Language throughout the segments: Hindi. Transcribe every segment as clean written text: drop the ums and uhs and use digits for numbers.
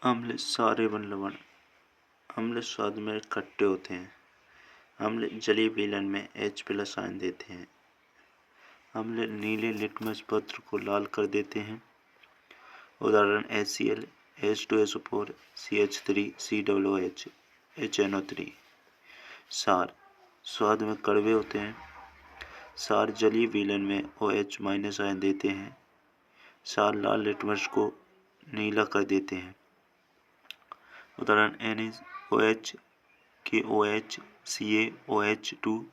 अम्ल क्षार एवं लवण। अम्ल स्वाद में खट्टे होते हैं। अम्ल जलीय विलयन में H+ आयन देते हैं। अम्ल नीले लिटमस पत्र को लाल कर देते हैं। उदाहरण HCl, H2SO4, CH3, COOH, HNO3। क्षार स्वाद में कड़वे होते हैं। क्षार जलीय विलयन में OH- आयन देते हैं। क्षार लाल लिटमस को नीला कर देते हैं। उदाहरण NaOH, KOH, CaOH2,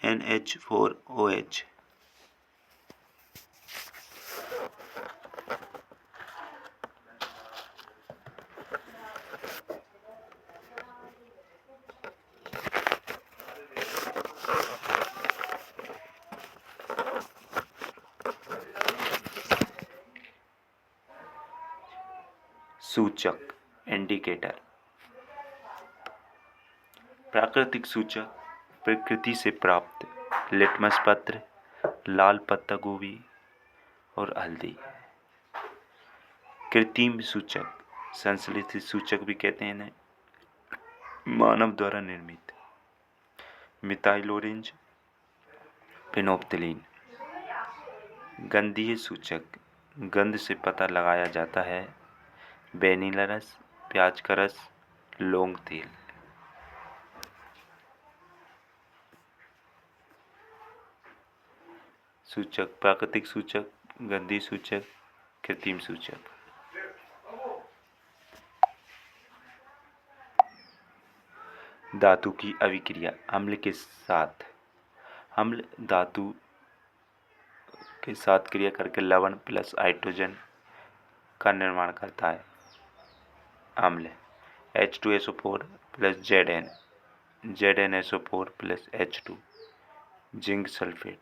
NH4OH। सूचक इंडिकेटर। प्राकृतिक सूचक प्रकृति से प्राप्त लिटमस पत्र, लाल पत्ता गोभी और हल्दी। कृत्रिम सूचक संश्लेषित सूचक भी कहते हैं इन्हें, मानव द्वारा निर्मित। Methyl orange, phenolphthalein. गंधीय सूचक गंध से पता लगाया जाता है। वेनिला रस, प्याज का रस, लौंग तेल। सूचक प्राकृतिक सूचक, गंधीय सूचक, कृत्रिम सूचक। धातु की अभिक्रिया अम्ल के साथ। अम्ल धातु के साथ क्रिया करके लवण प्लस हाइड्रोजन का निर्माण करता है। अम्ल H2SO4 plus Zn, ZnSO4 plus H2, zinc sulphate.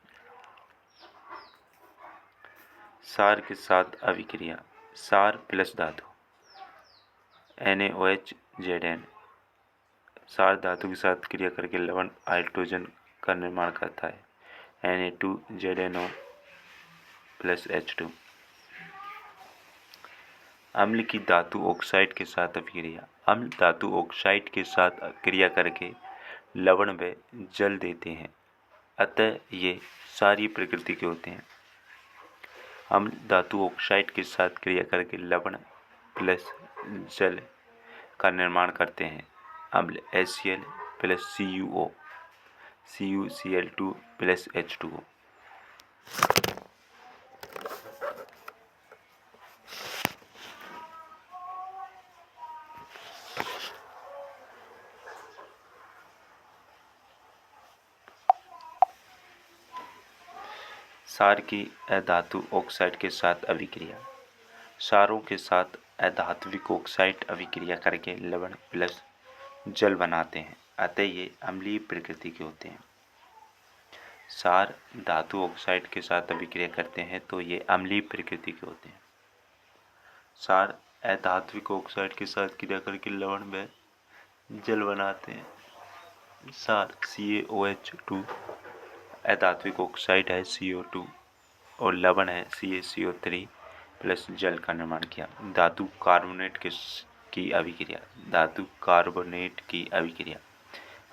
क्षार के साथ अभिक्रिया क्षार प्लस धातु NaOH, Zn। क्षार धातु के साथ क्रिया करके लवण हाइड्रोजन का निर्माण करता है। Na2ZnO plus H2। अम्ल की धातु ऑक्साइड के साथ अभिक्रिया। अम्ल धातु ऑक्साइड के साथ क्रिया करके लवण व जल देते हैं, अतः ये क्षारीय प्रकृति के होते हैं। अम्ल धातु ऑक्साइड के साथ क्रिया करके लवण प्लस जल का निर्माण करते हैं। अम्ल HCl plus CuO, CuCl2 plus H2O। क्षार की अधातु ऑक्साइड के साथ अभिक्रिया। क्षारों के साथ अधात्विक ऑक्साइड अभिक्रिया करके लवण प्लस जल बनाते हैं, अतः ये अम्लीय प्रकृति के होते हैं। क्षार धातु ऑक्साइड के साथ अभिक्रिया करते हैं तो ये अम्लीय प्रकृति के होते हैं। क्षार अधात्विक ऑक्साइड के साथ क्रिया करके लवण व जल बनाते हैं। क्षार CaOH2 अधात्विक ऑक्साइड है CO2 और लवण है CaCO3 प्लस जल का निर्माण किया। धातु कार्बोनेट की अभिक्रिया। धातु कार्बोनेट की अभिक्रिया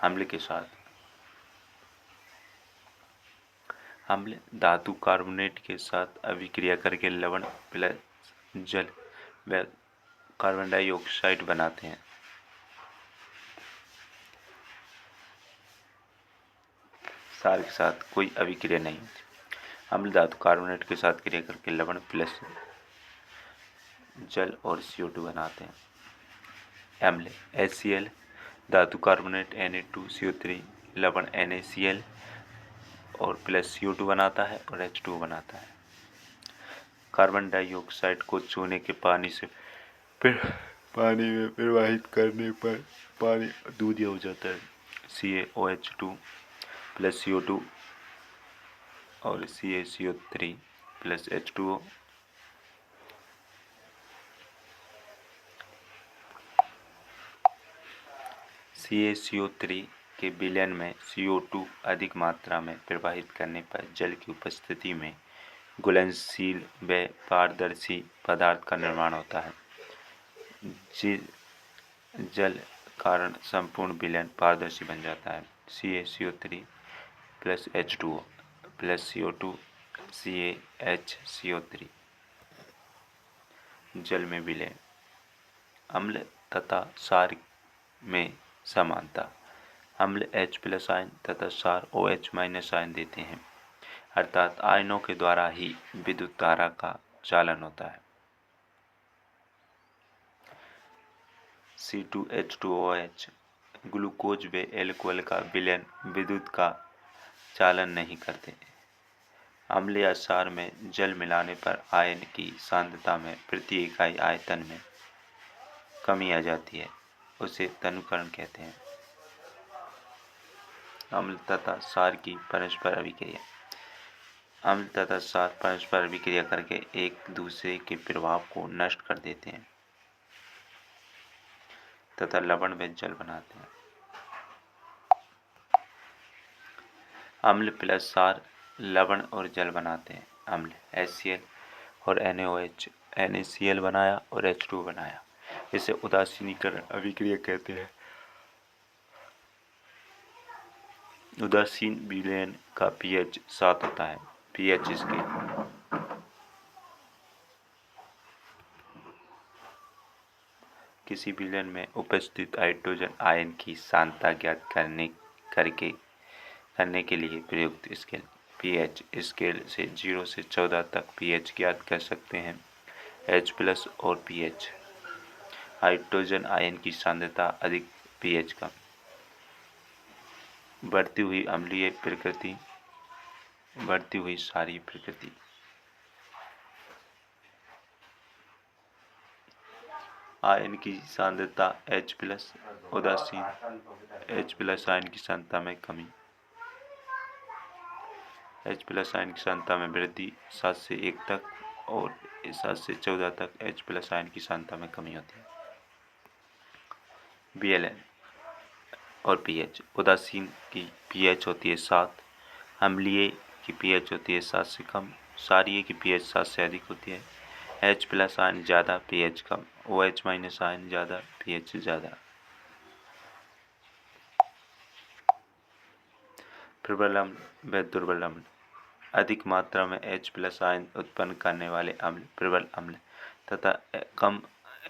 अम्ल के साथ। अम्ल धातु कार्बोनेट के साथ अभिक्रिया करके लवण प्लस जल व कार्बन डाइऑक्साइड बनाते हैं। क्षार के साथ कोई अभिक्रिया नहीं होती। अम्ल धातु कार्बोनेट के साथ क्रिया करके लवण प्लस जल और CO2 बनाते हैं। अम्ल HCl धातु कार्बोनेट Na2CO3 लवण NaCl और प्लस CO2 बनाता है और H2O बनाता है। कार्बन डाइऑक्साइड को चूने के पानी से फिर पानी में प्रवाहित करने पर पानी दूधिया हो जाता है। CaOH2 प्लस CO2 और CaCO3 प्लस H2O। CaCO3 के विलयन में CO2 अधिक मात्रा में प्रवाहित करने पर जल की उपस्थिति में घुलनशील व पारदर्शी पदार्थ का निर्माण होता है। जल कारण संपूर्ण विलयन पारदर्शी बन जाता है। CaCO3 plus H2O plus CO2 CaHCO3। जल में विलय। अम्ल तथा क्षार में समानता। अम्ल H प्लस आयन तथा क्षार OH माइनस आयन देते हैं, अर्थात आयनों के द्वारा ही विद्युत धारा का चालन होता है। C2H2OH ग्लूकोज व एल्कोहल का विलयन विद्युत का चालन नहीं करते। अम्ल या क्षार में जल मिलाने पर आयन की सांद्रता में प्रति इकाई आयतन में कमी आ जाती है, उसे तनुकरण कहते हैं। अम्ल तथा क्षार की परस्पर अभिक्रिया। अम्ल तथा क्षार परस्पर अभिक्रिया करके एक दूसरे के प्रभाव को नष्ट कर देते हैं तथा लवण व जल बनाते हैं। अम्ल प्लस क्षार लवण और जल बनाते हैं। अम्ल HCl और NaOH, NaCl बनाया और H2O बनाया, इसे उदासीनीकरण अभिक्रिया कहते हैं। उदासीन विलयन का pH 7 होता है। pH scale. किसी विलयन में उपस्थित हाइड्रोजन आयन की सांद्रता ज्ञात करने के लिए प्रयुक्त स्केल। pH स्केल से 0 से 14 तक pH ज्ञात कर सकते हैं। H प्लस और pH। हाइड्रोजन आयन की सांद्रता अधिक, pH कम। बढ़ती हुई अम्लीय प्रकृति, बढ़ती हुई क्षारीय प्रकृति। आयन की सांद्रता H प्लस उदासीन, H प्लस आयन की सांद्रता में कमी। H प्लस आयन की सांद्रता में वृद्धि 7 से 1 तक और 7 से 14 तक H प्लस आयन की सांद्रता में कमी होती है। Bl और pH। उदासीन की pH होती है 7, अम्लीय की pH होती है 7 से कम, क्षारीय की pH 7 से अधिक होती है। H प्लस आयन ज़्यादा, pH कम। OH माइनस आयन ज़्यादा, pH ज़्यादा। प्रबल अम्ल व दुर्बल अम्ल। अधिक मात्रा में H प्लस आयन उत्पन्न करने वाले अम्ल प्रबल अम्ल तथा कम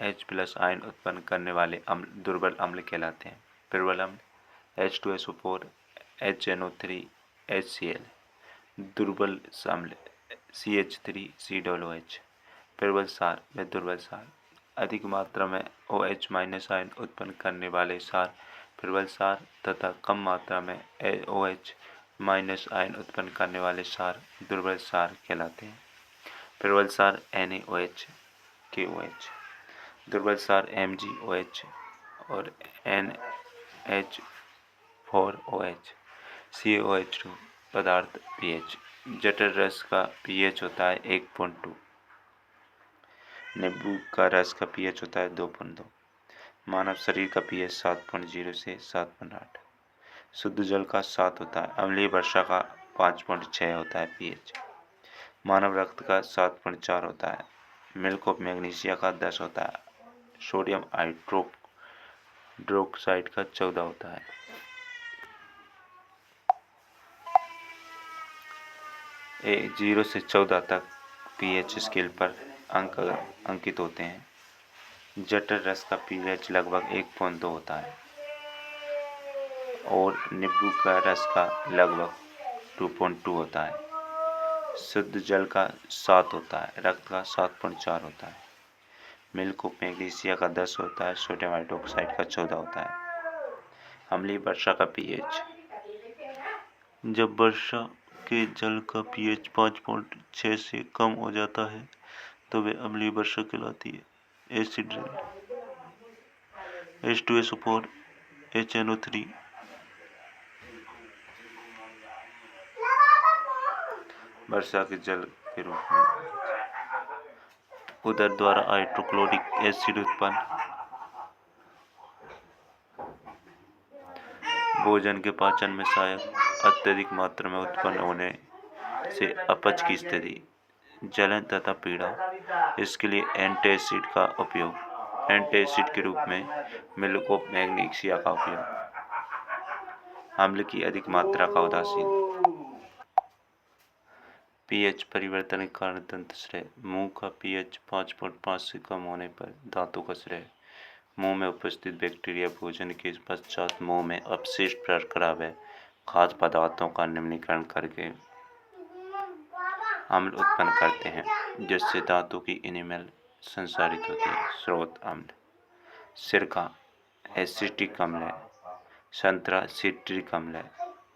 H प्लस आयन उत्पन्न करने वाले अम्ल दुर्बल अम्ल कहलाते हैं। प्रबल अम्ल H2SO4 HNO3 HCl। दुर्बल अम्ल CH3COOH। प्रबल क्षार व दुर्बल क्षार। अधिक मात्रा में OH माइनस आयन उत्पन्न करने वाले क्षार प्रबल क्षार तथा कम मात्रा में OH माइनस आयन उत्पन्न करने वाले क्षार दुर्बल क्षार कहलाते हैं। प्रबल क्षार NaOH KOH, दुर्बल क्षार MgOH और NH4OH CaOH2। पदार्थ pH। जठर रस का pH होता है 1.2। नींबू का रस का pH होता है 2.2। मानव शरीर का pH 7.0 से 7.8। शुद्ध जल का 7 होता है। अम्लीय वर्षा का 5.6 होता है pH। मानव रक्त का 7.4 होता है। मिल्क ऑफ मैग्नीशिया का 10 होता है। सोडियम हाइड्रोक्साइड का 14 होता है। ए 0 से 14 तक pH स्केल पर अंक अंकित होते हैं। जठर रस का pH लगभग 1.2 होता है और नींबू का रस का लगभग 2.2 होता है। शुद्ध जल का 7 होता है। रक्त का 7.4 होता है। मिल्क ऑफ मैग्नीशिया का 10 होता है। सोडियम हाइड्रोक्साइड का 14 होता है। अम्लीय वर्षा का pH। जब वर्षा के जल का pH 5.6 से कम हो जाता है तो वे अम्लीय वर्षा कहलाती है। Acid rain H2SO4 HNO3। वर्षा के जल के रूप में उदर द्वारा हाइड्रोक्लोरिक एसिड उत्पन्न। भोजन के पाचन में सहायक अत्यधिक मात्रा में उत्पन्न होने से अपच की स्थिति, जलन तथा पीड़ा, इसके लिए एंटासिड का उपयोग। एंटासिड के रूप में मिल्क ऑफ मैग्नीशिया का उपयोग। अम्ल की अधिक मात्रा का उदासीन। पीएच परिवर्तन के कारण दंत श्रेय। मुंह का पीएच 5.5 से कम होने पर दांतों का श्रेय। मुंह में उपस्थित बैक्टीरिया भोजन के पश्चात मुंह में अपशिष्ट प्रकार व खाद्य पदार्थों का निम्नीकरण करके अम्ल उत्पन्न करते हैं, जिससे दांतों की इनेमल संसारित होती है। स्रोत अम्ल। सिरका एसिटिक अम्ल है, संतरा सिट्रिक अम्ल है,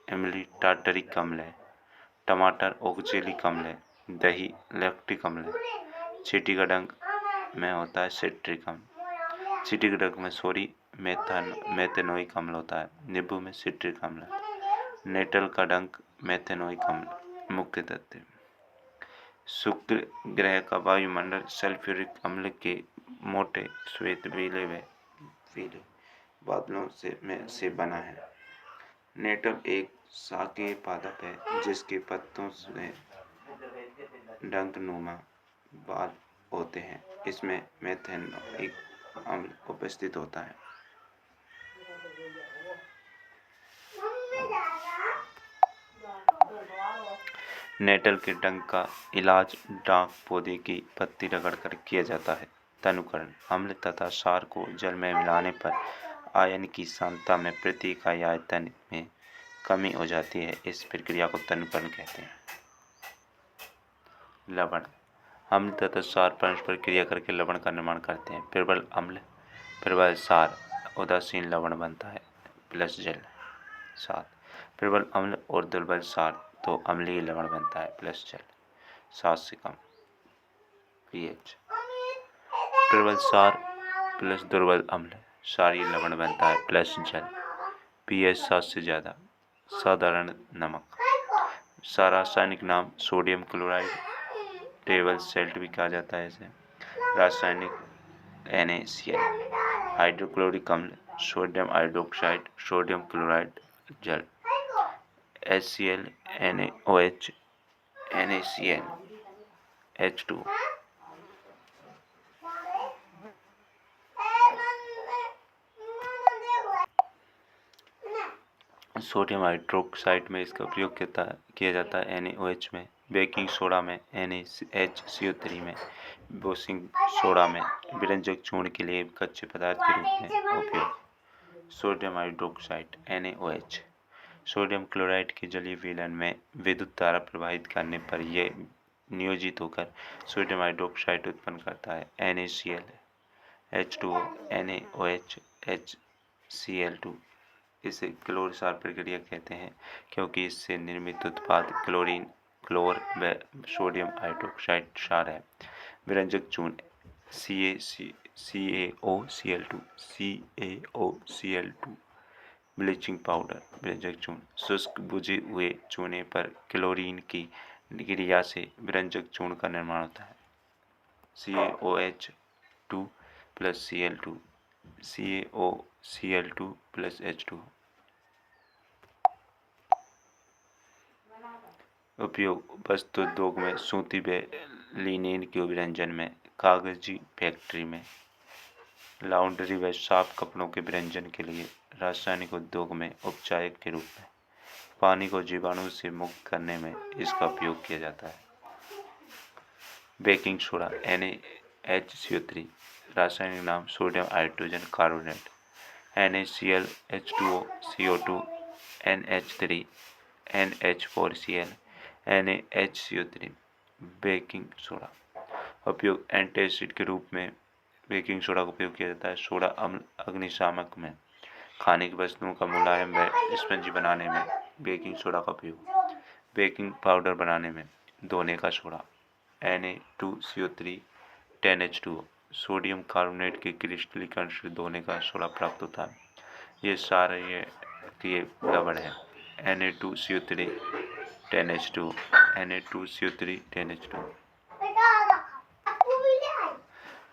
इमली टार्टरिक अम्ल है, टमाटर ऑक्जेलिक अम्ल है, दही लैक्टिक अम्ल है, चींटी का डंक में होता है सिट्रिक अम्ल। चींटी के डंक में सोडी मेथेनोइक अम्ल होता है। नींबू में सिट्रिक अम्ल है। नेटल का डंक मेथेनोइक अम्ल। मुख्य तथ्य। शुक्र ग्रह का वायुमंडल सल्फ्यूरिक अम्ल के मोटे श्वेत पीले बादलों से बना है। नेटल एक शाकीय पादप है जिसके पत्तों में डंकनुमा बाल होते हैं। इसमें मेथेनोइक अम्ल उपस्थित होता है। नेटल के डंक का इलाज डाक पौधे की पत्ती रगड़कर किया जाता है। तनुकरण। अम्ल तथा क्षार को जल में मिलाने पर आयन की सांद्रता में प्रति इकाई आयतन में कमी हो जाती है। इस प्रक्रिया को तनुकरण कहते हैं। लवण। अम्ल तथा क्षार परस्पर क्रिया करके लवण का निर्माण करते हैं। प्रबल अम्ल प्रबल क्षार उदासीन लवण बनता है प्लस जल। 7 प्रबल अम्ल और दुर्बल क्षार तो अम्लीय लवण बनता है प्लस जल। 7 से कम। पीएच प्रबल क्षार प्लस दुर्बल अम्ल क्षारीय लवण बनता है प्लस जल। पीएच 7 से ज़्यादा। साधारण नमक। रासायनिक नाम सोडियम क्लोराइड, टेबल सॉल्ट भी कहा जाता है इसे। रासायनिक NaCl। हाइड्रोक्लोरिक अम्ल सोडियम हाइड्रोक्साइड, सोडियम क्लोराइड जल। HCl, NaOH, NaCl, H2O। Sodium hydroxide में इसका उपयोग किया जाता है NaOH में, बेकिंग सोडा में, NaHCO3 में, बेकिंग सोडा में, व्यंजक चूर्ण के लिए कच्चे पदार्थ के रूप में उपयोग। Sodium hydroxide NaOH sodium chloride के जलीय विलयन में विद्युत धारा प्रवाहित करने पर यह नियोजित होकर सोडियम हाइड्रोक्साइड उत्पन्न करता है NaCl, H2O, NaOH, HCl2। इसे क्लोर क्षार प्रक्रिया कहते हैं क्योंकि इससे निर्मित उत्पाद क्लोरीन, क्लोर व सोडियम हाइड्रोक्साइड क्षार है। व्यंजक चूर्ण CaCO-Cl2, ब्लीचिंग पाउडर। व्यंजक चूर्ण शुष्क बुझे हुए चूने पर क्लोरीन की क्रिया से व्यंजक चूर्ण का निर्माण होता है। CaOH2 plus Cl2, CaOCl2 plus H2। उपयोग वस्त्र उद्योग में, सूती व लिनेन के व्यंजन में, कागजी फैक्ट्री में, लॉन्ड्री व साफ कपड़ों के व्यंजन के लिए, रासायनिक उद्योग में उपचायक के रूप में, पानी को जीवाणु से मुक्त करने में इसका उपयोग किया जाता है। बेकिंग सोडा NaHCO3 रासायनिक नाम sodium hydrogen carbonate. NaCl, H2O, CO2, NH3, NH4Cl, NaHCO3। Baking soda उपयोग एंटासिड के रूप में बेकिंग सोडा का उपयोग किया जाता है। सोडा अम्ल अग्निशामक में, खाने की वस्तुओं का मुलायम व स्पंजी बनाने में बेकिंग सोडा का उपयोग। बेकिंग पाउडर बनाने में, धोने का soda Na2CO3, 10H2O। Sodium carbonate के क्रिस्टलीकरण से धोने का सोडा प्राप्त होता है। ये सारे लवण है Na2CO3, 10H2O, Na2CO3, 10H2O।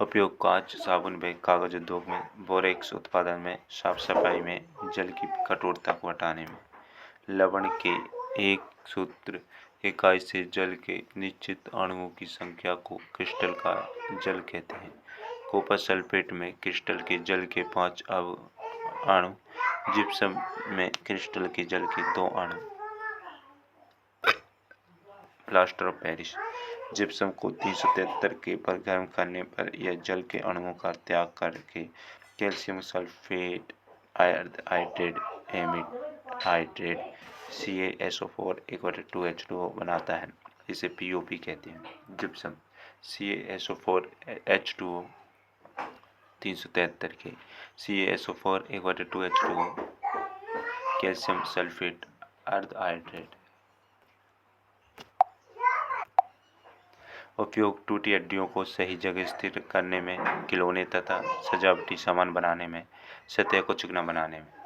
उपयोग कांच, साबुन व कागज उद्योग में, बोरेक्स उत्पादन में, साफ सफाई में, जल की कठोरता को हटाने में। लवण के एक सूत्र इकाई से जल के निश्चित अणुओं की संख्या को क्रिस्टल का जल कहते हैं। कॉपर सल्फेट में क्रिस्टल के जल के 5 अणु, जिप्सम में क्रिस्टल के जल के 2 अणु। Plaster of Paris. जिप्सम को 373 के पर गर्म करने पर यह जल के अणुओं का त्याग करके calcium sulphate, hydrate, एमिड hydrate, CaSO4 = 2H2O बनाता है। इसे POP कहते हैं। जिप्सम CaSO4 H2O 373 के CaSO4 = 2H2O, कैल्शियम सल्फेट, अर्ध हाइड्रेट। उपयोग टूटी हड्डियों को सही जगह स्थिर करने में, खिलौने तथा सजावटी सामान बनाने में, सतह को चिकना बनाने में।